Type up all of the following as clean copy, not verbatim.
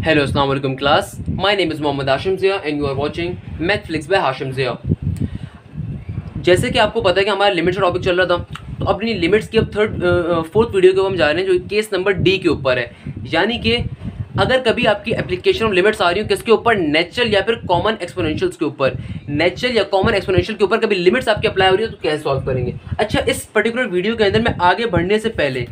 Hello, Assalamu alaikum class. My name is Mohammad Hashim Zia and you are watching Mathflix by Hashim Zia. जैसे कि आपको पता है कि हमारा लिमिट्स का टॉपिक चल रहा था, तो अपनी लिमिट्स की अब फोर्थ वीडियो को हम जा रहे हैं, जो केस नंबर डी के ऊपर है। यानी कि अगर कभी आपकी एप्लीकेशन ऑफ लिमिट्स आ रही हो किसके ऊपर, नेचुरल या फिर कॉमन एक्सपोनेंशियल्स के ऊपर, नेचुरल या कॉमन एक्सपोनेंशियल के ऊपर कभी लिमिट्स आपकी अप्लाई हो रही है तो कैसे सॉल्व करेंगे। अच्छा, इस पर्टिकुलर वीडियो के अंदर मैं आगे बढ़ने से पहले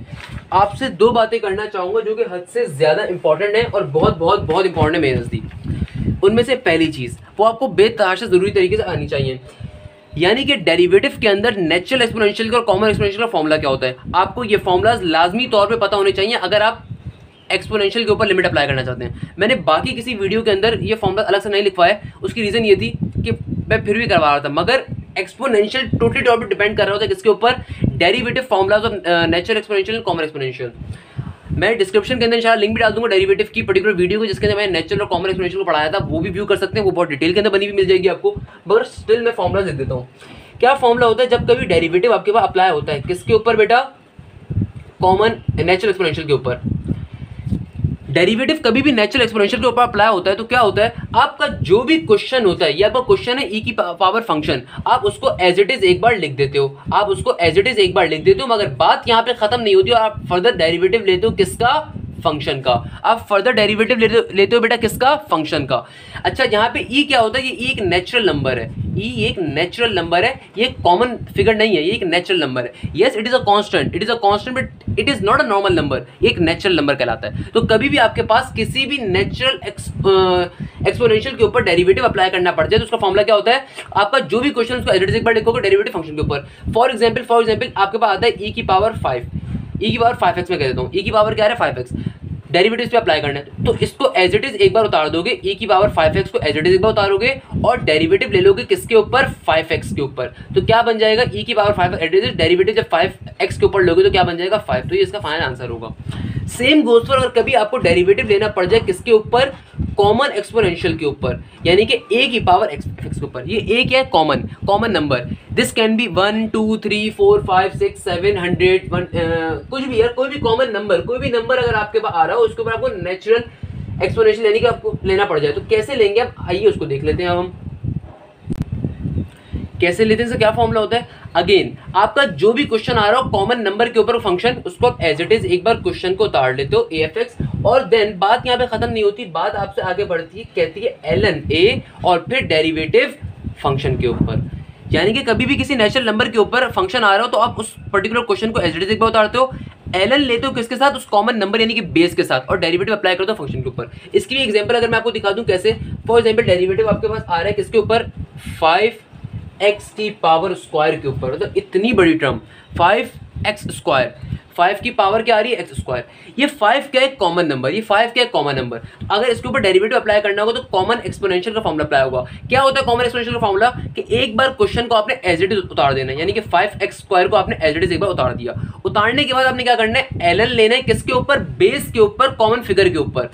आपसे दो बातें करना चाहूँगा जो कि हद से ज़्यादा इंपॉर्टेंट है और बहुत बहुत बहुत इंपॉर्टेंट है मेरे नज़दीक। उनमें से पहली चीज़ वो आपको बेतहाशा ज़रूरी तरीके से आनी चाहिए, यानी कि डेरिवेटिव के अंदर नेचुरल एक्सपोनेंशियल का और कॉमन एक्सपोनेंशियल का फॉर्मूला क्या होता है। आपको ये फॉर्मूलाज लाजमी तौर पे पता होने चाहिए अगर आप एक्सपोनेंशियल के ऊपर लिमिट अप्लाई करना चाहते हैं। मैंने बाकी किसी वीडियो के अंदर ये फॉर्मूला अलग से नहीं लिखवाया, उसकी रीज़न ये थी कि मैं फिर भी करवा रहा था, मगर एक्सपोनेंशियल टोटली तौर पर डिपेंड कर रहा होता है किसके ऊपर, derivative formulas of natural exponential and common exponential. मैं डिस्क्रिप्शन के अंदर इंशाल्लाह लिंक भी डाल दूंगा डेरिवेटिव की पर्टिकुलर वीडियो को, जिसके अंदर मैंने नेचुरल और कॉमन एक्सपोनेंशियल को पढ़ाया था, वो भी व्यू कर सकते हैं। वो बहुत डिटेल के अंदर बनी हुई मिल जाएगी आपको, मगर स्टिल मैं फॉर्मूला लिख देता हूँ। क्या फॉर्मूला होता है जब कभी डेरिवेटिव आपके पास अप्लाई होता है किसके ऊपर बेटा, कॉमन नेचुरल एक्सपोनेंशियल के ऊपर। डेरिवेटिव कभी भी नेचुरल एक्सपोनेंशियल के ऊपर अप्लाई होता है तो क्या होता है, आपका जो भी क्वेश्चन होता है, ये आपका क्वेश्चन है ई की पावर फंक्शन, आप उसको एज इट इज एक बार लिख देते हो, आप उसको एज इट इज एक बार लिख देते हो, मगर बात यहाँ पे खत्म नहीं होती और आप फर्दर डेरिवेटिव लेते हो किसका, फंक्शन का। आप फर्दर डेरिवेटिव लेते हो बेटा किसका, फंक्शन का। अच्छा, यहाँ पे ई क्या होता है, ये एक नेचुरल नंबर है, ई एक नेचुरल नंबर है, ये कॉमन फिगर नहीं है, ये एक नेचुरल नंबर है। Yes, it is a constant, it is a constant but it is not a normal number, एक नेचुरल नंबर कहलाता है। तो कभी भी आपके पास किसी भी नेचुरल एक्सपोनेंशियल के ऊपर डेरिवेटिव अप्लाई करना पड़ जाए तो उसका फॉर्मूला क्या होता है, आपका जो भी क्वेश्चन उसको एज इट इज एक बार लिखोगे डेरिवेटिव फंक्शन के ऊपर। फॉर एग्जाम्पल आपके पास आता है ई की पावर 5, ई की पावर 5x में कह देता हूँ, ई की पावर क्या है 5x, डेरिवेटिव पे अप्लाई करना है तो इसको एज इट इज एक बार उतार दोगे, e की पावर 5x को एज इट इज एक बार उतारोगे और डेरिवेटिव ले लोगे किसके ऊपर, 5x के ऊपर। तो क्या बन जाएगा, e की power 5 as it is, derivative जब 5x के ऊपर लोगे तो क्या बन जाएगा 5। तो ये इसका फाइनल आंसर होगा। सेम गोज फॉर अगर कभी आपको डेरिवेटिव लेना पड़ जाए किसके ऊपर, कॉमन एक्सपोनेंशियल के ऊपर, यानी कि a की पावर x के ऊपर। ये a क्या है, common number. This can be 1 2 3 4 5 6 7 100 कुछ भी यार, कोई भी कॉमन नंबर, कोई भी नंबर अगर आपके पास आ रहा हो उसके ऊपर आपको नेचुरल एक्सपोनेंशियल यानी कि आपको लेना पड़ जाए तो कैसे लेंगे आप, आइए उसको देख लेते हैं। हम कैसे लेते हैं, क्या फॉर्मूला होता है। अगेन आपका जो भी क्वेश्चन आ रहा हो कॉमन नंबर के ऊपर फंक्शन, उसको आप एज इट इज एक बार क्वेश्चन को उतार लेते हो AFX, और देन बात यहाँ पे खत्म नहीं होती, बात आपसे आगे बढ़ती है, कहती है ln a और फिर डेरिवेटिव फंक्शन के ऊपर। यानी कि कभी भी किसी नेचुरल नंबर के ऊपर फंक्शन आ रहा हो तो आप उस पर्टिकुलर क्वेश्चन को एज इट इज एक बार उतारते हो, ln लेते हो किसके साथ, उस कॉमन नंबर यानी कि बेस के साथ, और डेरिवेटिव अप्लाई करते हो फंक्शन के ऊपर। इसकी भी एग्जांपल अगर मैं आपको दिखा दूं कैसे, फॉर एग्जांपल डेरिवेटिव आपके पास आ रहा है किसके ऊपर, 5x की पावर स्क्वायर के ऊपर। मतलब इतनी बड़ी टर्म 5x स्क्वायर, 5 की पावर क्या आ रही है, x स्क्वायर। ये 5 क्या है, कॉमन नंबर, ये 5 क्या है, कॉमन नंबर। अगर इसके ऊपर डेरिवेटिव अप्लाई करना होगा तो कॉमन एक्सपोनेंशियल का फॉर्मूला अप्लाई होगा। क्या होता है कॉमन एक्सपोनेंशियल का फॉर्मूला, कि एक बार क्वेश्चन को आपने एज इट इज उतार देना है, यानी कि 5x स्क्वायर को आपने एज इट इज एक बार उतार दिया। उतारने के बाद आपने क्या करना है, ln लेना है किसके ऊपर, बेस के ऊपर, कॉमन फिगर के ऊपर,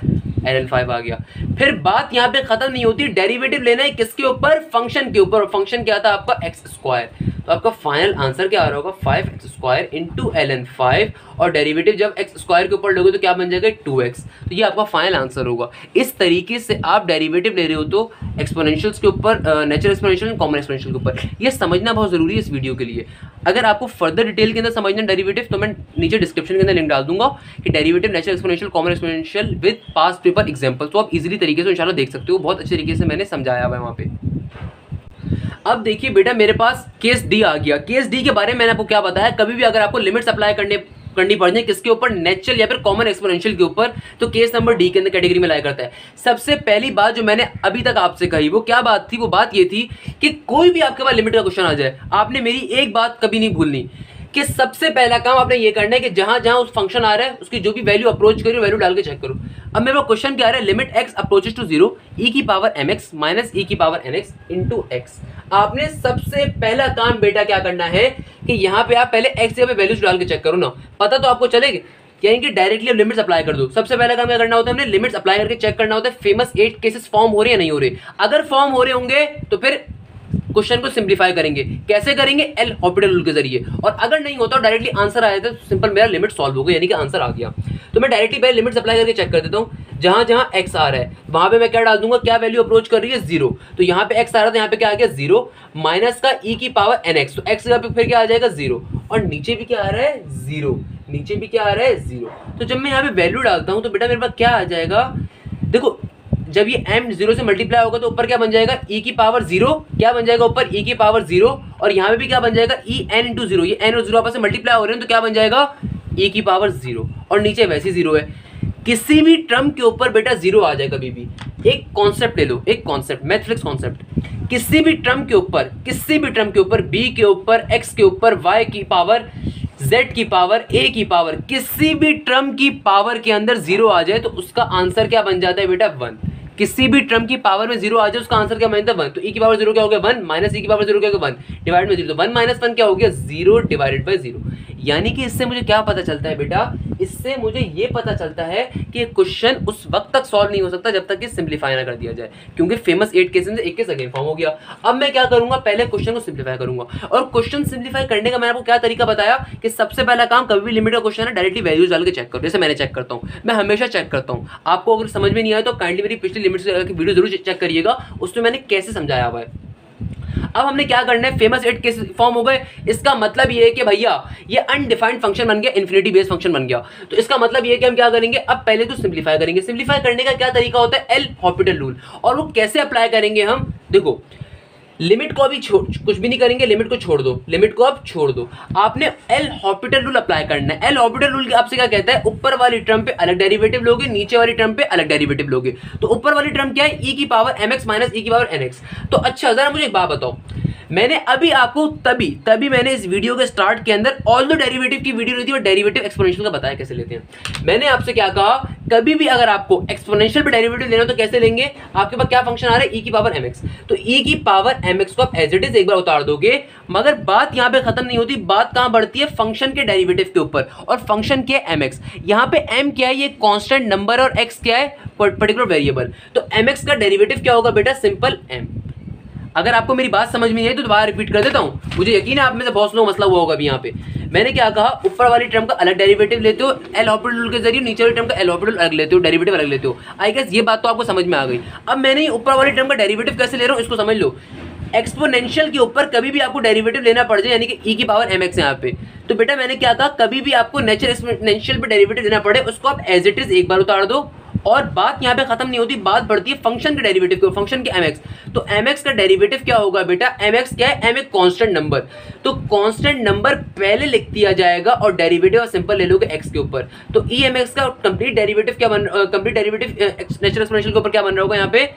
ln 5 आ गया। फिर बात यहाँ पे खत्म नहीं होती, डेरिवेटिव लेना है किसके ऊपर, फंक्शन के ऊपर, और फंक्शन क्या था आपका x स्क्वायर। तो आपका फाइनल आंसर क्या आ रहा होगा, 5x स्क्वायर इंटू ln 5, और डेरिवेटिव जब x स्क्वायर के ऊपर लोगे तो क्या बन जाएगा 2x। तो ये आपका फाइनल आंसर होगा। इस तरीके से आप डेरिवेटिव ले रहे हो तो एक्सपोनेंशियल्स के ऊपर, natural exponential and common exponential के ऊपर। ये समझना बहुत जरूरी है इस वीडियो के लिए। अगर आपको फर्दर डिटेल के अंदर समझना डेरिवेटिव तो मैं नीचे डिस्क्रिप्शन के अंदर लिंक डाल दूंगा कि derivative, natural exponential, common exponential with past paper example, तो आप इजीली तरीके से इंशाल्लाह देख सकते हो। बहुत अच्छे तरीके से मैंने समझाया हुआ है वहाँ पे। अब देखिए बेटा, मेरे पास केस डी आ गया। केस डी के बारे में मैंने आपको क्या बताया, कभी भी अगर आपको लिमिट्स अप्लाई करनी पड़ जाए किसके ऊपर, नेचुरल या फिर कॉमन एक्सपोनेंशियल के ऊपर, तो केस नंबर डी के अंदर कैटेगरी में लाया करता है। सबसे पहली बात जो मैंने अभी तक आपसे कही वो क्या बात थी, वो बात ये थी कि कोई भी आपके पास लिमिट का क्वेश्चन आ जाए, आपने मेरी एक बात कभी नहीं भूलनी कि सबसे पहला काम आपने ये करना है कि जहां जहां उस फंक्शन आ रहा है उसकी जो भी वैल्यू अप्रोच करो, वैल्यू डाल के चेक करो। अब मेरे पास क्वेश्चन क्या आ रहा है, limit x approaches to 0 e की पावर mx माइनस e की पावर nx इंटू x। आपने सबसे पहला काम बेटा क्या करना है कि यहाँ पे आप पहले x पे वैल्यूज डाल के चेक करो ना, पता तो आपको चलेगी, यानी कि डायरेक्टली अब लिमिट्स अप्लाई कर दो। सबसे पहला काम क्या करना होता है, हमने लिमिट्स अप्लाई करके चेक करना होता है फेमस 8 केसेस फॉर्म हो रहे हैं या नहीं हो रहे। अगर फॉर्म हो रहे होंगे तो फिर क्वेश्चन को सिंप्लीफाई करेंगे। कैसे करेंगे, एल हॉस्पिटल रूल के जरिए। और अगर नहीं होता डायरेक्टली आंसर आया था तो सिंपल मेरा लिमिट सॉल्व हो गया, यानी कि आंसर आ गया। तो मैं डायरेक्टली पहले लिमिट्स अप्लाई करके चेक कर देता हूँ। जहां जहां x आ रहा है वहां पे मैं क्या डाल दूंगा, क्या वैल्यू अप्रोच कर रही है 0। तो यहाँ पे x आ रहा था, यहाँ पे क्या आ गया 0 माइनस का e की पावर nx, तो x का फिर क्या आ जाएगा 0, और नीचे भी क्या आ रहा है 0, नीचे भी क्या आ रहा है 0। तो जब मैं यहाँ पे वैल्यू डालता हूँ तो बेटा मेरे पास क्या आ जाएगा, देखो जब ये m 0 से मल्टीप्लाई होगा तो ऊपर क्या बन जाएगा e की पावर 0, क्या बन जाएगा ऊपर e की पावर 0, और यहाँ पे भी क्या बन जाएगा e n इंटू 0, ये n और 0 आपस में मल्टीप्लाई हो रहे हैं तो क्या बन जाएगा e की पावर 0, और नीचे वैसे 0 है। किसी भी टर्म के ऊपर बेटा 0 आ जाए कभी भी। एक कॉन्सेप्ट ले लो, एक कॉन्सेप्ट, मैथमेटिक्स कॉन्सेप्ट, किसी भी टर्म के ऊपर b के ऊपर x के ऊपर y की पावर z की पावर a की पावर, किसी भी टर्म की पावर के अंदर 0 आ जाए तो उसका आंसर क्या बन जाता है बेटा 1। किसी भी टर्म की पावर में 0 आ जाए उसका आंसर क्या बन जाता है 1। तो e की पावर 0 क्या हो गया 1, माइनस e की पावर 0 क्या हो गया 1 डिवाइड में 0, तो 1 माइनस 1 क्या हो गया 0 डिवाइडेड बाय 0। यानी कि इससे मुझे क्या पता चलता है बेटा, इससे मुझे ये पता चलता है कि क्वेश्चन उस वक्त तक सॉल्व नहीं हो सकता जब तक कि सिंप्लीफाई ना कर दिया जाए, क्योंकि फेमस 8 केसेस में 1 केस अगेन फॉर्म हो गया। अब मैं क्या करूंगा, पहले क्वेश्चन को सिंप्लीफाई करूंगा, और क्वेश्चन सिंप्लीफाई करने का मैंने आपको क्या तरीका बताया कि सबसे पहला काम कभी भी लिमिट का क्वेश्चन है डायरेक्टली वैल्यूज डाल के चेक करो, जैसे मैंने चेक करता हूं, मैं हमेशा चेक करता हूं। आपको अगर समझ में नहीं आया तो काइंडली मेरी पिछली लिमिट से वीडियो जरूर चेक करिएगा, उसमें मैंने कैसे समझाया हुआ है। अब हमने क्या करना है, फेमस 8 केस फॉर्म हो गए। इसका मतलब ये है कि भैया ये अनडिफाइंड फंक्शन बन गया, इन्फिनिटी बेस्ड फंक्शन बन गया। तो इसका मतलब ये है कि हम क्या करेंगे, अब पहले तो सिंप्लीफाई करेंगे। सिंप्लीफाई करने का क्या तरीका होता है, एल हॉपिटल रूल, और वो कैसे अप्लाई करेंगे हम, देखो लिमिट को अभी कुछ भी नहीं करेंगे, लिमिट को छोड़ दो, लिमिट को अब छोड़ दो, आपने एल हॉपिटल रूल अप्लाई करना है। एल हॉपिटल रूल आपसे क्या कहता है, ऊपर वाली टर्म पे अलग डेरिवेटिव लोगे, नीचे वाली टर्म पे अलग डेरिवेटिव लोगे। तो ऊपर वाली टर्म क्या है, e की पावर mx माइनस e की पावर nx। तो अच्छा जरा मुझे एक बात बताओ, मैंने अभी आपको तभी मैंने इस वीडियो के स्टार्ट के अंदर ऑल द डेरिवेटिव की वीडियो रहती है और डेरिवेटिव एक्सपोनेंशियल का बताया कैसे लेते हैं। मैंने आपसे क्या कहा, कभी भी अगर आपको एक्सपोनेंशियल पे डेरिवेटिव लेना तो कैसे लेंगे, आपके पास क्या फंक्शन आ रहा है e की पावर mx, तो e की पावर mx को आप एज इट इज एक बार उतार दोगे, मगर बात यहां पे खत्म नहीं होती, बात कहां बढ़ती है, फंक्शन के डेरिवेटिव के ऊपर, और फंक्शन के mx, यहां पे m क्या है, ये कांस्टेंट नंबर, और x क्या है, पर्टिकुलर वेरिएबल। तो mx का डेरिवेटिव क्या होगा बेटा, सिंपल m। अगर आपको मेरी बात समझ में नहीं आई तो दोबारा रिपीट कर देता हूं, मुझे यकीन है आप में से बहुत लोग मसला हुआ होगा अभी यहाँ पे। मैंने क्या कहा, ऊपर वाली टर्म का अलग डेरिवेटिव लेते हो एल हॉपिटल रूल के जरिए, नीचे वाली टर्म का एल हॉपिटल अलग लेते हो, डेरिवेटिव अलग लेते हो। आई गेस ये बात तो आपको समझ में आ गई। अब मैंने ऊपर वाली टर्म का डेरिवेटिव कैसे ले रहा हूँ इसको समझ लो। एक्सपोनेंशियल के ऊपर कभी भी आपको डेरिवेटिव लेना पड़ जाए, यानी कि e की पावर mx यहाँ पे, तो बेटा मैंने क्या कहा, कभी भी आपको नेचुरल एक्सपोनेंशियल पे डेरिवेटिव लेना पड़े उसको आप एज इट इज एक बार उतार दो, और बात यहाँ पे खत्म नहीं होती, बात बढ़ती है फंक्शन के डेरिवेटिव के, फंक्शन के mx। तो mx का डेरिवेटिव क्या होगा बेटा, mx क्या है, m एक कांस्टेंट नंबर, तो कांस्टेंट नंबर पहले लिख दिया जाएगा और डेरिवेटिव सिंपल ले लोगे x के ऊपर। तो mx का कंप्लीट डेरिवेटिव क्या बन, कंप्लीट डेरिवेटिव नेचुरल एक्सपोनेंशियल के ऊपर क्या बन रहा होगा यहाँ पे,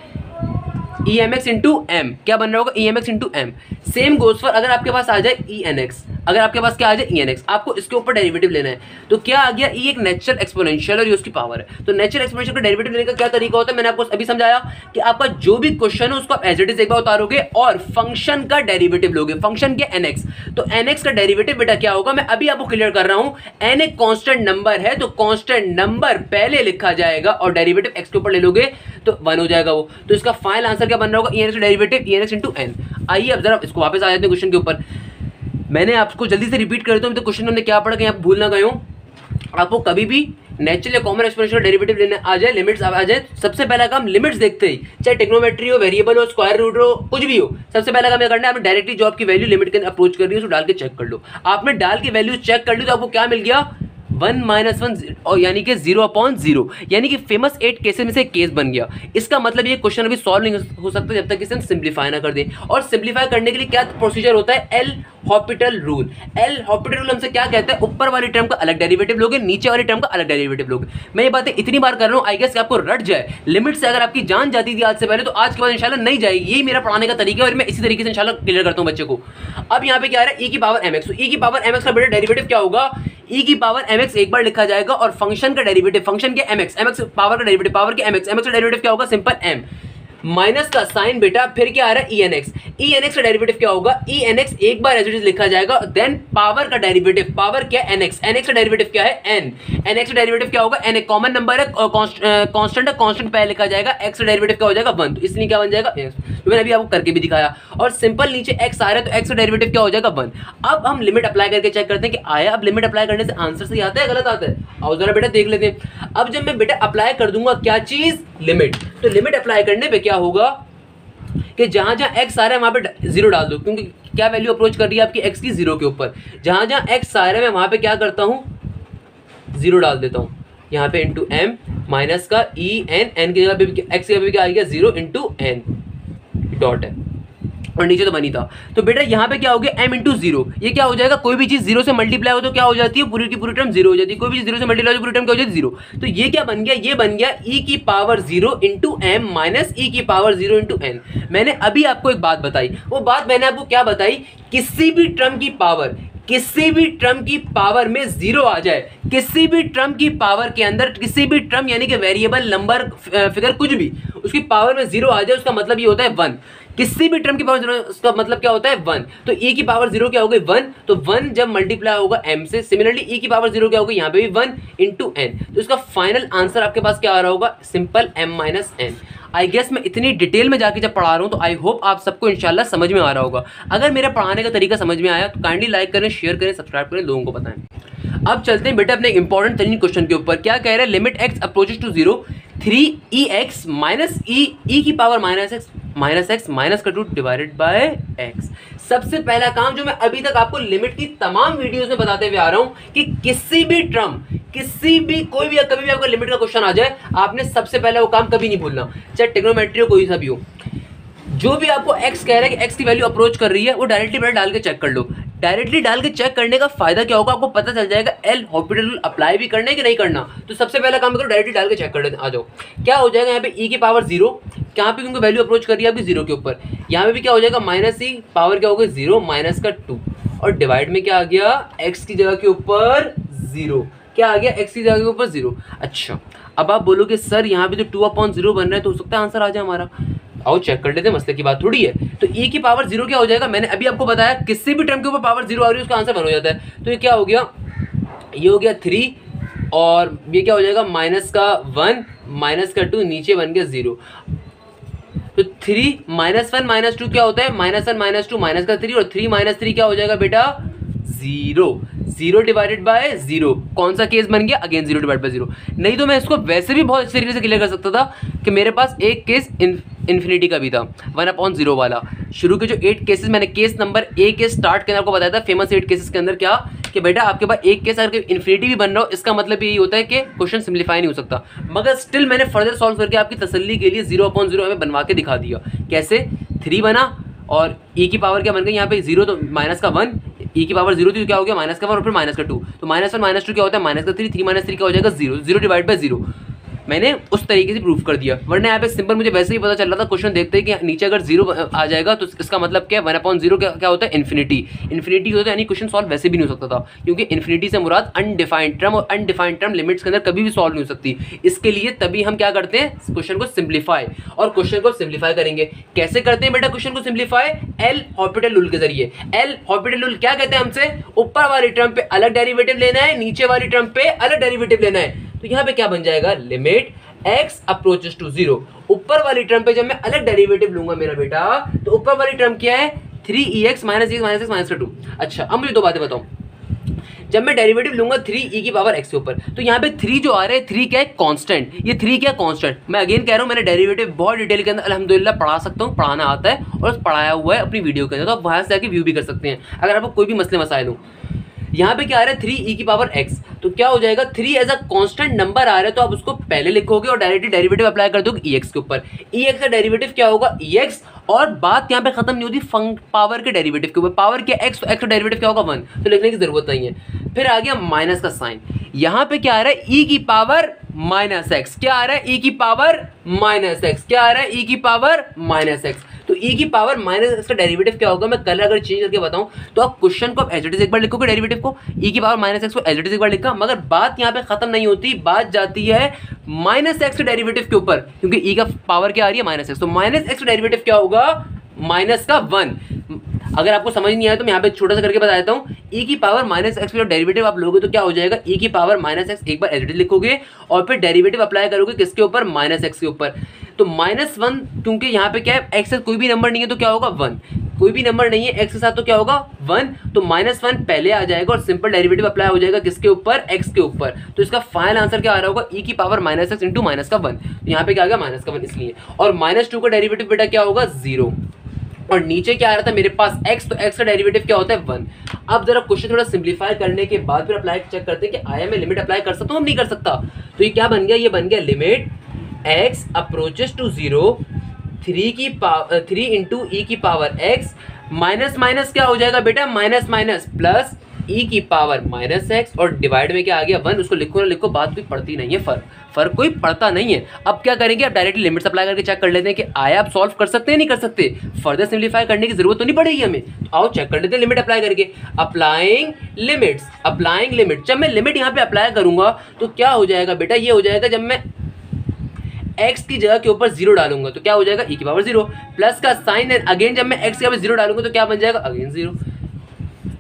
emx इंटू m, क्या बन रहा होगा, emx into m। Same goes for अगर आपके पास आ जाए enx, अगर आपके पास क्या आ जाए enx, आपको इसके ऊपर डेरिवेटिव लेना है। तो क्या आ गया, e एक नेचुरल एक्सपोनेंशियल और ये उसकी पावर है। तो नेचुरल एक्सपोनेंशियल का डेरिवेटिव लेने का क्या तरीका होता है, मैंने आपको अभी समझाया कि आपका जो भी क्वेश्चन है उसको आप एज इट इज एक बार उतारोगे और फंक्शन का डेरिवेटिव लोगे, फंक्शन के nx। तो nx का डेरिवेटिव बेटा क्या होगा, मैं अभी आपको क्लियर कर रहा हूं, n एक कांस्टेंट नंबर है तो कांस्टेंट नंबर पहले लिखा जाएगा और डेरिवेटिव x के ऊपर ले लोगे तो 1 हो जाएगा वो। तो इसका फाइनल आंसर क्या बन रहा होगा, enx का डेरिवेटिव enx इंटू n। आइए अब जरा इसको वापस आ जाते हैं क्वेश्चन के ऊपर। मैंने आपको जल्दी से रिपीट कर देता हूं, तो क्वेश्चन हमने क्या पढ़ा, कहीं आप भूल ना गए हो। आपको कभी भी नेचुरल या कॉमन एक्सपोनेंशियल डेरिवेटिव लेने आ जाए, लिमिट्स आ जाए, सबसे पहला काम लिमिट्स देखते ही, चाहे ट्रिग्नोमेट्री हो, वेरिएबल हो, स्क्वायर रूट हो, कुछ भी हो, सबसे पहला काम क्या करना है, आपने डायरेक्टली जो आपकी वैल्यू लिमिट के अप्रोच कर रही है उसको डाल के चेक कर लो। आपने डाल के वैल्यू चेक कर ली तो आपको क्या मिल गया, 1 माइनस 1 और यानी कि 0/0, यानी कि फेमस 8 केसेस में से एक केस बन गया। इसका मतलब ये क्वेश्चन अभी सॉल्व नहीं हो सकता जब तक इसे हम सिंप्लीफाई ना कर दें। और सिंप्लीफाई करने के लिए क्या प्रोसीजर होता है, L Hôpital rule. L Hôpital rule हमसे क्या कहता है, ऊपर वाली टर्म का अलग डेरिवेटिव लोगे, नीचे वाली टर्म का अलग डेरिवेटिव लोगे। मैं ये बातें इतनी बार कर रहा हूँ आई गेस आपको रट जाए। लिमिट से अगर आपकी जान जाती थी आज से पहले तो आज के बाद इंशाल्लाह नहीं जाएगी। यही मेरा पढ़ाने का तरीका है और मैं इसी तरीके से इंशाल्लाह क्लियर करता हूँ बच्चे को। अब यहाँ पे क्या आ रहा है, e की पावर mx। तो e की पावर mx का बेटा डेरिवेटिव क्या होगा, e की पावर mx एक बार लिखा जाएगा और फंक्शन का डेरिवेटिव, फंक्शन के mx, mx पावर का डेरिवेटिव, पावर के mx, mx का डेरिवेटिव क्या होगा, सिंपल m। माइनस का साइन बेटा, फिर क्या आ रहा है E N X. E N X का डेरिवेटिव क्या होगा, ई एन एक्स एक बार एज इट इज लिखा जाएगा, देन पावर का डेरिवेटिव, पावर क्या एन एक्स, एन एक्स का डेरिवेटिव क्या है एन, एन एक्स का डेरिवेटिव क्या होगा एन, कॉमन नंबर है, कांस्टेंट है, कांस्टेंट पहले लिखा जाएगा, एक्स का डेरिवेटिव क्या हो जाएगा 1, तो इसलिए क्या बन जाएगा एक्स, तो मैंने अभी आपको करके भी दिखाया। और सिंपल नीचे एक्स आ रहा है तो एक्स का डेरिवेटिव क्या हो जाएगा 1। अब हम लिमिट अप्लाई करके चेक करते हैं कि आया। अब लिमिट अप्लाई करने से आंसर सही आता है गलत आता है, आओ जरा बेटा देख लेते हैं। अब जब मैं बेटा अप्लाई कर दूंगा क्या चीज, लिमिट, तो लिमिट अप्लाई करने पे क्या होगा कि जहां जहां x आ रहा है वहां पे 0 डाल दो, क्योंकि क्या वैल्यू अप्रोच कर रही है आपकी x की 0 के ऊपर। जहां जहां x आ रहा है मैं वहां पे क्या करता हूं 0 डाल देता हूं, यहाँ पे इंटू m माइनस का ई एन, एन की जगह पे x की जगह पे क्या आ गया 0 इंटू एन डॉट है, और नीचे तो बनी था। तो बेटा यहाँ पे क्या हो गया m इंटू 0, ये क्या हो जाएगा, कोई भी चीज 0 से मल्टीप्लाई हो तो क्या हो जाती है, पूरी की पूरी टर्म 0 हो जाती है, कोई भी चीज 0 से मल्टीप्लाई हो पूरी टर्म क्या हो जाती है 0। तो ये क्या बन गया, ये बन गया e की power 0 into M minus e की पावर 0 इंटू एन। मैंने अभी आपको एक बात बताई, वो बात मैंने आपको क्या बताई, किसी भी टर्म की पावर, किसी भी टर्म की पावर में 0 आ जाए, किसी भी टर्म की पावर के अंदर, किसी भी टर्म यानी कि वेरिएबल नंबर फिगर कुछ भी उसकी पावर में 0 आ जाए, उसका मतलब ये होता है 1। किसी भी टर्म की पावर 0 उसका मतलब क्या होता है 1। तो e की पावर 0 क्या हो गई 1, तो 1 जब मल्टीप्लाई होगा m से, सिमिलरली e की पावर 0 क्या होगी यहाँ पे भी 1 इंटू एन। तो इसका फाइनल आंसर आपके पास क्या आ रहा होगा, simple m minus N. I guess मैं इतनी डिटेल में जाके जब पढ़ा रहा हूँ तो आई होप आप सबको इंशाल्लाह समझ में आ रहा होगा। अगर मेरे पढ़ाने का तरीका समझ में आया तो काइंडली लाइक करें, शेयर करें, सब्सक्राइब करें, लोगों को बताएं। अब चलते हैं बेटा अपने इंपॉर्टेंट तरीन क्वेश्चन के ऊपर। क्या कह रहे हैं, limit x approaches to 0 3ex minus e की पावर माइनस एक्स माइनस का 2 डिवाइडेड बाय x। सबसे पहला काम जो मैं अभी तक आपको लिमिट की तमाम वीडियोस में बताते हुए आ रहा हूं कि किसी भी टर्म, किसी भी कोई भी कभी भी आपका लिमिट का क्वेश्चन आ जाए, आपने सबसे पहले वो काम कभी नहीं भूलना, चाहे ट्रिग्नोमेट्री हो कोई सा भी हो। जो भी आपको x कह रहा है कि x की वैल्यू अप्रोच कर रही है, वो डायरेक्टली डाल के चेक कर लो। डायरेक्टली डाल के चेक करने का फायदा क्या होगा, आपको पता चल जाएगा एल हॉस्पिटल रूल अप्लाई भी करना है कि नहीं करना। तो सबसे पहला काम करो, डायरेक्टली डाल के चेक कर लेते आ जाओ। क्या हो जाएगा यहाँ पे e की पावर 0, यहाँ पे क्योंकि वैल्यू अप्रोच कर रही है आपकी 0 के ऊपर, यहाँ पे भी क्या हो जाएगा माइनस e पावर क्या होगा 0 माइनस का 2, और डिवाइड में क्या आ गया x की जगह के ऊपर 0, क्या आ गया x की जगह के ऊपर 0। अच्छा, अब आप बोलोगे सर यहाँ पे तो 2/0 बन रहा है, तो हो सकता है आंसर आ जाए हमारा। आओ चेक कर लेते हैं, मसले की बात थोड़ी है। तो e की पावर 0 क्या हो जाएगा, मैंने अभी आपको बताया किसी भी टर्म के ऊपर पावर 0 आ रही है उसका आंसर 1 हो जाता है। तो ये क्या हो गया, ये हो गया 3, और ये क्या हो जाएगा माइनस का 1 माइनस का 2, नीचे बन गया 0। तो 3 माइनस 1 माइनस 2 क्या होता है, माइनस 1 माइनस 2 माइनस का 3, और 3 माइनस 3 क्या हो जाएगा बेटा 0, 0 डिवाइडेड बाय 0। कौन सा केस बन गया, अगेन 0 डिवाइड बाय 0। नहीं तो मैं इसको वैसे भी बहुत अच्छे तरीके से क्लियर कर सकता था कि मेरे पास एक केस इन्फिनिटी का भी था 1/0 वाला। शुरू के जो 8 केसेस मैंने केस नंबर ए के स्टार्ट के अंदर आपको बताया था, फेमस 8 केसेस के अंदर क्या कि बेटा आपके पास एक केस अगर इन्फिनिटी भी बन रहा हो, इसका मतलब यही होता है कि क्वेश्चन सिंप्लीफाई नहीं हो सकता। मगर स्टिल मैंने फर्दर सॉल्व करके आपकी तसल्ली के लिए 0/0 हमें बनवा के दिखा दिया। कैसे, 3 बना और e की पावर क्या बन गई यहाँ पे 0, तो माइनस का 1, e की पावर 0 थी तो क्या हो गया माइनस का 1 और फिर माइनस का 2, तो माइनस 1 माइनस 2 क्या होता है माइनस का 3, 3 माइनस 3 क्या हो जाएगा 0, 0 डिवाइड बाय 0। मैंने उस तरीके से प्रूफ कर दिया, वरना यहाँ पे सिंपल मुझे वैसे ही पता चल रहा था क्वेश्चन देखते ही कि नीचे अगर 0 आ जाएगा तो इसका मतलब क्या है 1/0 क्या होता है इन्फिनिटी। इन्फिनिटी होता है यानी क्वेश्चन सॉल्व वैसे भी नहीं हो सकता था, क्योंकि इन्फिनिटी से मुराद अनडिफाइंड टर्म, और अनडिफाइंड टर्म लिमिट्स के अंदर कभी भी सॉल्व नहीं हो सकती। इसके लिए तभी हम क्या करते हैं, क्वेश्चन को सिंप्लीफाई, और क्वेश्चन को सिंप्लीफाई करेंगे कैसे करते हैं बेटा क्वेश्चन को सिंप्लीफाई, एल हॉस्पिटल रूल के जरिए। एल हॉस्पिटल रूल क्या कहते हैं हमसे, ऊपर वाली टर्म पे अलग डेरिवेटिव लेना है, नीचे वाली टर्म पे अलग डेरिवेटिव लेना है। तो यहाँ पे क्या बन जाएगा, लिमिट x अप्रोचेस टू 0, ऊपर वाली टर्म पे जब मैं अलग डेरिवेटिव लूंगा मेरा बेटा, तो ऊपर वाली टर्म क्या है 3ex minus x minus x minus का 2। अच्छा, अब मुझे दो बातें बताऊं, जब मैं डेरिवेटिव लूंगा 3e की पावर x के ऊपर, तो यहाँ पे 3 जो आ रहे हैं 3 क्या है कांस्टेंट, ये 3 क्या है कांस्टेंट। मैं अगेन कह रहा हूँ मैंने डेरिवेटिव बहुत डिटेल के अंदर अल्हम्दुलिल्लाह पढ़ा सकता हूँ, पढ़ाना आता है और पढ़ाया हुआ है अपनी वीडियो के अंदर, तो आप वहां से जाके व्यू भी कर सकते हैं अगर आपको कोई भी मसले मसाइल हो। यहाँ पे क्या आ रहा है 3e की पावर x, तो क्या हो जाएगा 3 एज अ कांस्टेंट नंबर आ रहा है, तो आप उसको पहले लिखोगे और डायरेक्टली डेरिवेटिव अप्लाई कर दोगे ex के ऊपर। ex का डेरिवेटिव क्या होगा ex, और बात यहाँ पे खत्म नहीं होती पावर के डेरिवेटिव के ऊपर। पावर क्या x, तो x का डेरिवेटिव क्या होगा 1, तो लिखने की जरूरत नहीं है। फिर आ गया माइनस का साइन, यहाँ पे क्या आ रहा है e की पावर माइनस एक्स, क्या आ रहा है, e की पावर माइनस एक्स, क्या आ रहा है, e की पावर माइनस एक्स। तो e की पावर माइनस एक्स का डेरिवेटिव क्या होगा, मैं कलर अगर चेंज करके बताऊं तो आप क्वेश्चन को एज इट इज एक बार लिखोगे, डेरिवेटिव को e की पावर माइनस एक्स को एज इट इज एक बार लिखा, मगर बात यहाँ पे खत्म नहीं होती, बात जाती है माइनस एक्स के डेरिवेटिव के ऊपर, क्योंकि e का पावर क्या आ रही है, माइनस एक्स। तो माइनस एक्स का डेरिवेटिव क्या होगा, माइनस का 1। अगर आपको समझ नहीं आया तो मैं यहाँ पे छोटा सा करके बता देता हूँ। e की पावर माइनस एक्स का डेरिवेटिव आप लोगे तो क्या हो जाएगा, e की पावर माइनस एक्स एक बार एज इट इज लिखोगे और फिर डेरिवेटिव अप्लाई करोगे किसके ऊपर, माइनस एक्स के ऊपर। तो -1, क्योंकि यहाँ पे क्या है, एक्स कोई भी नंबर नहीं है तो क्या होगा 1, कोई भी नंबर नहीं है एक्स के साथ तो क्या होगा 1, तो -1 पहले आ जाएगा और सिंपल डेरिवेटिव अप्लाई हो जाएगा किसके ऊपर, एक्स के ऊपर। तो इसका फाइनल आंसर क्या आ रहा होगा, e की power minus x into minus का 1। तो यहाँ पे क्या आ गया, माइनस का 1 इसलिए, और -2 का डेरिवेटिव बेटा क्या होगा 0, और नीचे क्या आ रहा था मेरे पास x, तो x का डेरिवेटिव क्या होता है 1। अब जरा क्वेश्चन थोड़ा सिंपलीफाई करने के बाद फिर अप्लाई चेक करते हैं कि आया मैं लिमिट अप्लाई कर सकता हूँ, हम नहीं कर सकता। तो ये क्या बन गया, ये बन गया limit x approaches to 0 3 into e की पावर x माइनस माइनस क्या हो जाएगा बेटा, माइनस माइनस प्लस e की पावर माइनस एक्स, और डिवाइड में क्या आ गया 1। उसको लिखो ना लिखो, बात कोई पड़ती नहीं है, फर्क कोई पड़ता नहीं है। अब क्या करेंगे, अब डायरेक्टली लिमिट्स अप्लाई करके चेक कर लेते हैं कि आया आप सॉल्व कर सकते हैं नहीं कर सकते, फर्दर सिंप्लीफाई करने की जरूरत तो नहीं पड़ेगी हमें। तो आओ चेक कर लेते हैं लिमिट अप्लाई करके। अप्लाइंग लिमिट, जब मैं लिमिट यहाँ पे अप्लाई करूंगा तो क्या हो जाएगा बेटा, ये हो जाएगा जब मैं x की जगह के ऊपर 0 डालूंगा तो क्या हो जाएगा, e की पावर 0, प्लस का साइन है अगेन, जब मैं x के ऊपर 0 डालूंगा तो क्या बन जाएगा, अगेन 0।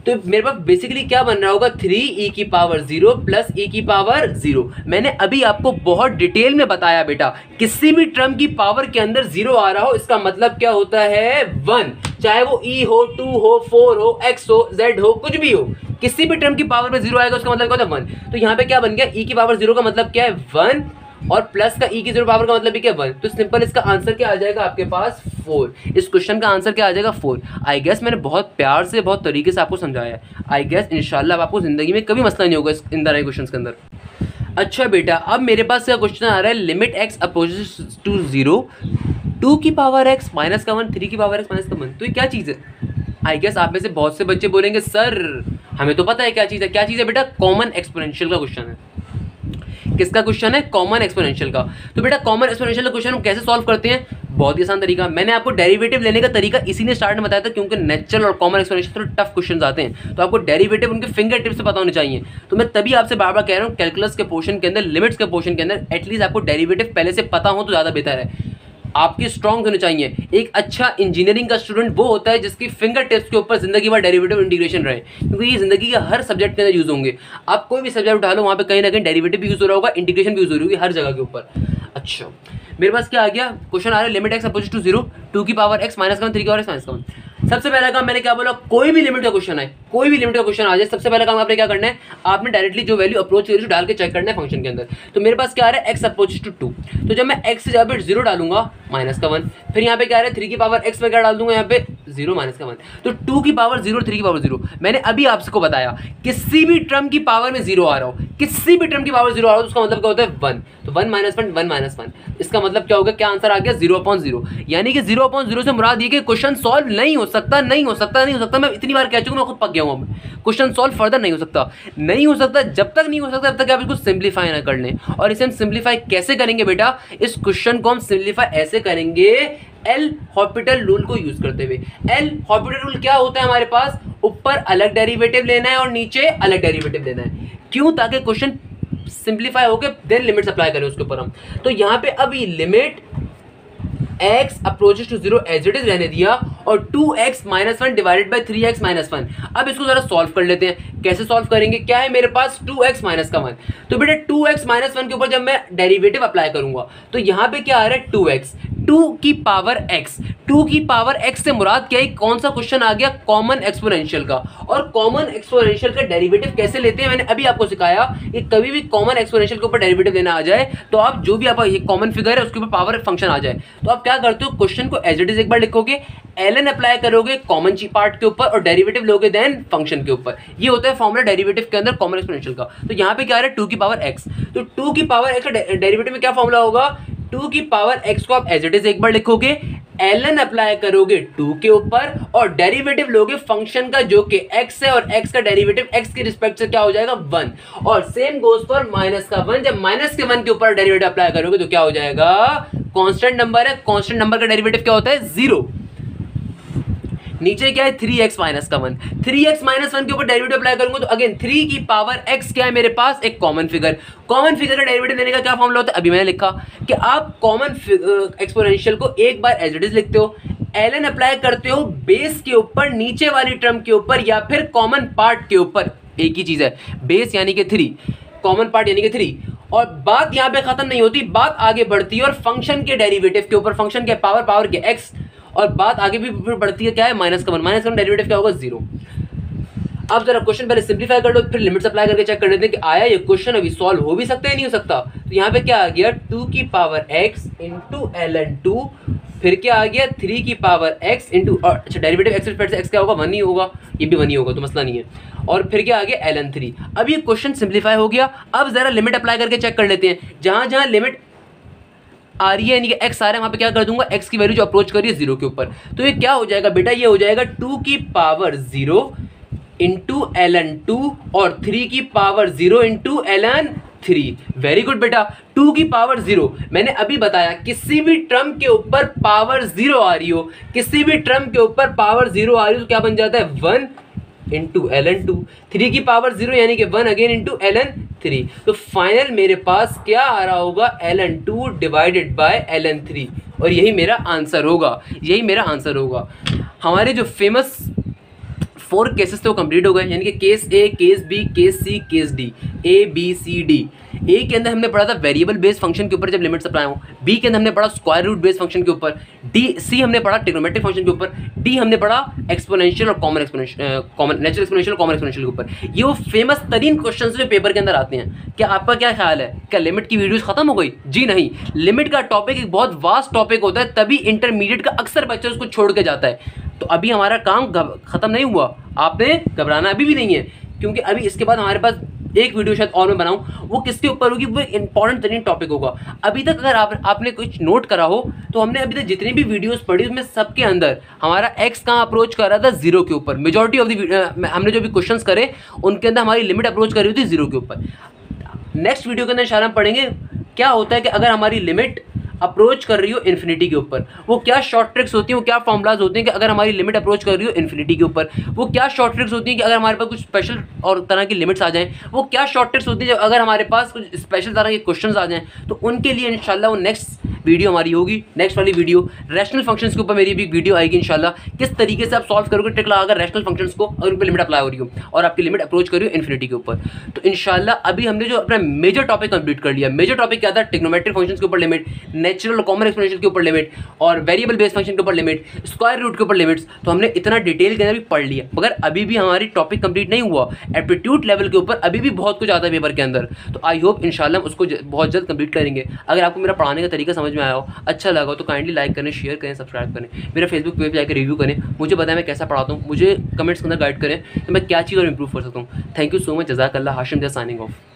तो मेरे पास बेसिकली क्या बन रहा होगा, 3e की पावर 0 प्लस e की पावर 0। मैंने अभी आपको बहुत डिटेल में बताया बेटा, किसी भी टर्म की पावर के अंदर 0 आ रहा हो इसका मतलब क्या होता है 1, चाहे वो e हो, 2 हो, 4 हो, x हो, z हो, कुछ भी हो, किसी भी टर्म की पावर में 0 आएगा उसका मतलब क्या होता है 1। तो यहाँ पे क्या बन गया, e की पावर 0 का मतलब क्या है 1, और प्लस का e की 0 पावर का मतलब भी क्या 1। तो सिंपल इसका आंसर क्या आ जाएगा आपके पास 4। इस क्वेश्चन का आंसर क्या आ जाएगा 4। आई गेस मैंने बहुत प्यार से बहुत तरीके से आपको समझाया है। आई गेस इंशाल्लाह अब आपको जिंदगी में कभी मसला नहीं होगा इन तरह के क्वेश्चन के अंदर। अच्छा बेटा, अब मेरे पास क्या क्वेश्चन आ रहा है, लिमिट x अपोजिट टू 0 2 की पावर x माइनस का 1 3 की पावर x माइनस का 1। तो ये क्या चीज़ है? आई गेस आप में से बहुत से बच्चे बोलेंगे सर हमें तो पता है क्या चीज़ है। क्या चीज़ है बेटा? कॉमन एक्सपोनेंशियल का क्वेश्चन है। किसका क्वेश्चन है? कॉमन एक्सपोनेंशियल का। तो बेटा कॉमन एक्सपोनेंशियल का क्वेश्चन हम कैसे सॉल्व करते हैं? बहुत ही आसान तरीका। मैंने आपको डेरिवेटिव लेने का तरीका इसीलिए स्टार्ट में बताया था क्योंकि नेचुरल और कॉमन एक्सपोनेंशियल थोड़े टफ क्वेश्चन आते हैं, तो आपको डेरिवेटिव उनके फिंगर टिप से पता होने चाहिए। तो मैं तभी आपसे बार बार कह रहा हूँ कैलकुलस के पोर्शन के अंदर, लिमिट्स के पोर्शन के अंदर एटलीस्ट आपको डेरिवेटिव पहले से पता हो तो ज़्यादा बेहतर है। आपकी स्ट्रॉन्ग होने चाहिए। एक अच्छा इंजीनियरिंग का स्टूडेंट वो होता है जिसकी फिंगर टिप्स के ऊपर जिंदगी भर डेरिवेटिव इंटीग्रेशन रहे, क्योंकि ये जिंदगी के हर सब्जेक्ट के अंदर यूज होंगे। आप कोई भी सब्जेक्ट उठा लो वहाँ पे कहीं ना कहीं डेरिवेटिव भी यूज हो रहा होगा, इंटीग्रेशन भी यूज हो रही होगी हर जगह के ऊपर। अच्छा मेरे पास क्या आ गया क्वेश्चन आ रहा है, लिमिट एक्स अपोजिट टू 0 2 की पावर x माइनस का 1 3 की पावर x माइनस का 1। सबसे पहला काम मैंने क्या बोला, कोई भी लिमिट का क्वेश्चन आए, कोई भी लिमिट का क्वेश्चन आ जाए, सबसे पहला काम आपने क्या करना है, आपने डायरेक्टली जो वैल्यू अप्रोच की डाल के चेक करना है फंक्शन के अंदर। तो मेरे पास क्या आ रहा है, x अपोजिट टू 2, तो जब मैं x से जहाँ पे 0 डालूंगा माइनस का 1, फिर यहाँ पे क्या आ रहा है 3 की पावर x में क्या डाल दूंगा यहाँ पे 0 माइनस का 1, तो 2 की पावर 0 3 की पावर 0। मैंने अभी आपको बताया किसी भी टर्म की पावर में 0 आ रहा हो, किसी भी टर्म की पावर 0 आ रहा हो, उसका मतलब क्या होता है 1। तो 1 माइनस 1 1 माइनस 1, इसका मतलब क्या होगा, क्या आंसर आ गया 0/0। यानी कि 0/0 से मुराद ये कि क्वेश्चन सॉल्व नहीं हो सकता, नहीं हो सकता, नहीं हो सकता। मैं इतनी बार कह चुका हूं, मैं खुद पक गया हूं। क्वेश्चन सॉल्व फर्दर नहीं हो सकता, नहीं हो सकता। जब तक नहीं हो सकता तब तक आप इसको सिंप्लीफाई ना कर लें। और इसे हम सिंप्लीफाई कैसे करेंगे बेटा, इस क्वेश्चन को हम सिंप्लीफाई ऐसे करेंगे एल हॉस्पिटल रूल को यूज करते हुए। एल हॉस्पिटल रूल क्या होता है, हमारे पास ऊपर अलग डेरिवेटिव लेना है और नीचे अलग डेरिवेटिव लेना है। क्यों? ताकि क्वेश्चन सिंप्लीफाई होके देन लिमिट्स अप्लाई करें उसके ऊपर हम। तो यहाँ पे अब ये limit x approaches to 0 as it is रहने दिया और 2x minus 1 divided by 3x minus 1। अब इसको जरा सॉल्व कर लेते हैं। कैसे सॉल्व करेंगे? क्या है मेरे पास 2x माइनस का 1, तो बेटा 2x माइनस 1 के ऊपर जब मैं डेरिवेटिव अप्लाई करूंगा तो यहाँ पे क्या आ रहा है 2x 2 की पावर x। 2 की पावर x से मुराद क्या है, कौन सा क्वेश्चन आ गया, कॉमन एक्सपोनेंशियल का। और कॉमन एक्सपोनेंशियल का डेरिवेटिव कैसे लेते हैं मैंने अभी आपको सिखाया कि कभी भी कॉमन एक्सपोनेंशियल के ऊपर डेरिवेटिव लेना आ जाए तो आप जो भी आप ये कॉमन फिगर है उसके ऊपर पावर फंक्शन आ जाए तो आप क्या करते हो, क्वेश्चन को एज इट इज एक बार लिखोगे, ln अप्लाई करोगे कॉमन पार्ट के ऊपर और डेरिवेटिव लोगे देन फंक्शन के ऊपर। ये होता है फॉर्मूला डेरिवेटिव के अंदर कॉमन एक्सपोनेंशियल का। तो यहाँ पे क्या आ रहा है 2 की पावर x, तो 2 की पावर x का डेरिवेटिव में क्या फॉर्मूला होगा, 2 की पावर x को आप एज इट इज एक बार लिखोगे, ln अप्लाई करोगे 2 के ऊपर और डेरिवेटिव लोगे फंक्शन का जो कि x है और x का डेरिवेटिव x के रिस्पेक्ट से क्या हो जाएगा 1 और सेम गोज फॉर माइनस का 1 जब माइनस के 1 के ऊपर डेरिवेटिव अप्लाई करोगे तो क्या हो जाएगा कांस्टेंट नंबर है कांस्टेंट नंबर का डेरिवेटिव क्या होता है 0 नीचे क्या है 3x माइनस का 1 3x माइनस 1 के ऊपर डेरिवेटिव अप्लाई करूंगा तो अगेन 3 की पावर x क्या है मेरे पास एक कॉमन फिगर का डेरिवेटिव लेने का क्या फॉर्मूला होता है अभी मैंने लिखा कि आप कॉमन एक्सपोनेंशियल को एक बार एज इट इज लिखते हो ln अप्लाई करते हो बेस के ऊपर नीचे वाली टर्म के ऊपर या फिर कॉमन पार्ट के ऊपर एक ही चीज है बेस यानी कि 3 कॉमन पार्ट यानी कि 3 और बात यहां पे खत्म नहीं होती बात आगे बढ़ती है और फंक्शन के डेरिवेटिव के ऊपर फंक्शन के पावर के x और बात आगे भी बढ़ती है क्या है माइनस का 1 डेरिवेटिव क्या होगा 0 अब जरा क्वेश्चन पहले सिंपलीफाई कर लो फिर लिमिट्स अप्लाई करके चेक कर लेते हैं कि आया ये क्वेश्चन अभी सॉल्व हो भी सकता है नहीं हो सकता तो यहाँ पे क्या आ गया 2 की पावर x इंटू ln2 फिर क्या आ गया 3 की पावर x इंटू अच्छा डेरिवेटिव x रिस्पेक्ट से x क्या होगा 1 ही होगा ये भी 1 ही होगा तो मसला नहीं है और फिर क्या आ गया ln3 अब ये क्वेश्चन सिंपलीफाई हो गया अब जरा लिमिट अप्लाई करके चेक कर लेते हैं जहां जहां लिमिट आ रही है यानी कि x आ रहा है वहां पे क्या कर दूंगा x की वैल्यू जो अप्रोच कर रही है 0 के ऊपर तो ये क्या हो जाएगा बेटा ये हो जाएगा 2 की पावर 0 इंटू ln2 और 3 की power 0 into ln3 very good बेटा 2 की पावर 0 मैंने अभी बताया किसी भी टर्म के ऊपर पावर 0 आ रही हो किसी भी टर्म के ऊपर पावर 0 आ रही हो तो क्या बन जाता है 1 इंटू ln2 3 की पावर 0 यानी कि 1 अगेन इंटू ln3 तो फाइनल मेरे पास क्या आ रहा होगा ln2 डिवाइडेड बाय ln3 और यही मेरा आंसर होगा हमारे जो फेमस 4 केसेस तो कंप्लीट हो गए यानी कि case A case B case C case D A B C D A के अंदर हमने पढ़ा था वेरिएबल बेस्ड फंक्शन के ऊपर जब लिमिट्स अप्लाई हो बी के अंदर हमने पढ़ा स्क्वायर रूट बेस्ड फंक्शन के ऊपर डी सी हमने पढ़ा ट्रिग्नोमेट्रिक फंक्शन के ऊपर डी हमने पढ़ा एक्सपोनेंशियल और common natural exponential common exponential के ऊपर ये वो फेमस तरीन क्वेश्चन जो पेपर के अंदर आते हैं क्या आपका क्या ख्याल है क्या लिमिट की वीडियोस खत्म हो गई जी नहीं लिमिट का टॉपिक एक बहुत वास्ट टॉपिक होता है तभी इंटरमीडिएट का अक्सर बच्चा उसको छोड़ के जाता है तो अभी हमारा काम खत्म नहीं हुआ आपने घबराना अभी भी नहीं है क्योंकि अभी इसके बाद हमारे पास एक वीडियो शायद और मैं बनाऊं वो किसके ऊपर होगी वो इंपॉर्टेंट तरीन टॉपिक होगा अभी तक अगर आपने कुछ नोट करा हो तो हमने अभी तक जितनी भी वीडियोस पढ़ी उसमें सबके अंदर हमारा एक्स कहाँ अप्रोच कर रहा था 0 के ऊपर मेजॉरिटी ऑफ द हमने जो भी क्वेश्चंस करे उनके अंदर हमारी लिमिट अप्रोच कर रही थी 0 के ऊपर नेक्स्ट वीडियो के अंदर इंशाल्लाह हम पढ़ेंगे क्या होता है कि अगर हमारी लिमिट अप्रोच कर रही हो इन्फिनिटी के ऊपर वो क्या शॉर्ट ट्रिक्स होती हैं वो क्या फॉर्मूलाज होते हैं कि अगर हमारी लिमिट अप्रोच कर रही हो इन्फिनिटी के ऊपर वो क्या शॉर्ट ट्रिक्स होती हैं कि अगर हमारे पास कुछ स्पेशल और तरह की लिमिट्स आ जाएं वो क्या शॉर्ट ट्रिक्स होती है जब अगर हमारे पास कुछ स्पेशल तरह के क्वेश्चंस आ जाएं तो उनके लिए इंशाल्लाह वो नेक्स्ट वीडियो हमारी होगी नेक्स्ट वाली वीडियो रैशनल फंक्शंस के ऊपर मेरी भी वीडियो आएगी इंशाल्लाह किस तरीके से आप सॉल्व करोगे ट्रिक लगाकर रैशनल फंक्शंस को अगर उन पर लिमिट अप्लाई हो रही हो और आपकी लिमिट अप्रोच कर रही हो इन्फिनिटी के ऊपर तो इंशाल्लाह अभी हमने जो अपना मेजर टॉपिक कंप्लीट कर लिया मेजर टॉपिक क्या था ट्रिग्नोमेट्रिक फंक्शंस के ऊपर लिमिट नेचुरल और कॉमन एक्सपोनेंशियल के ऊपर लिमिट और वेरिएबल बेस्ड फंक्शन के ऊपर लिमिट स्क्वायर रूट के ऊपर लिमिट्स तो हमने इतना डिटेल के अंदर भी पढ़ लिया मगर अभी भी हमारी टॉपिक कंप्लीट नहीं हुआ एप्टीट्यूड लेवल के ऊपर अभी भी बहुत कुछ आता है पेपर के अंदर तो आई होप इंशाल्लाह उसको बहुत जल्द कंप्लीट करेंगे अगर आपको मेरा पढ़ाने का तरीका समझ में आया हो अच्छा लगा तो काइंडली लाइक करें शेयर करें सब्सक्राइब करें मेरा फेसबुक पेज पे जाकर रिव्यू करें मुझे बताएं मैं कैसा पढ़ाता हूँ मुझे कमेंट्स के अंदर गाइड करें तो मैं क्या चीज़ और इंप्रूव कर सकता हूँ थैंक यू सो मच जज़ाकल्लाह हाशिम जस्ट साइनिंग ऑफ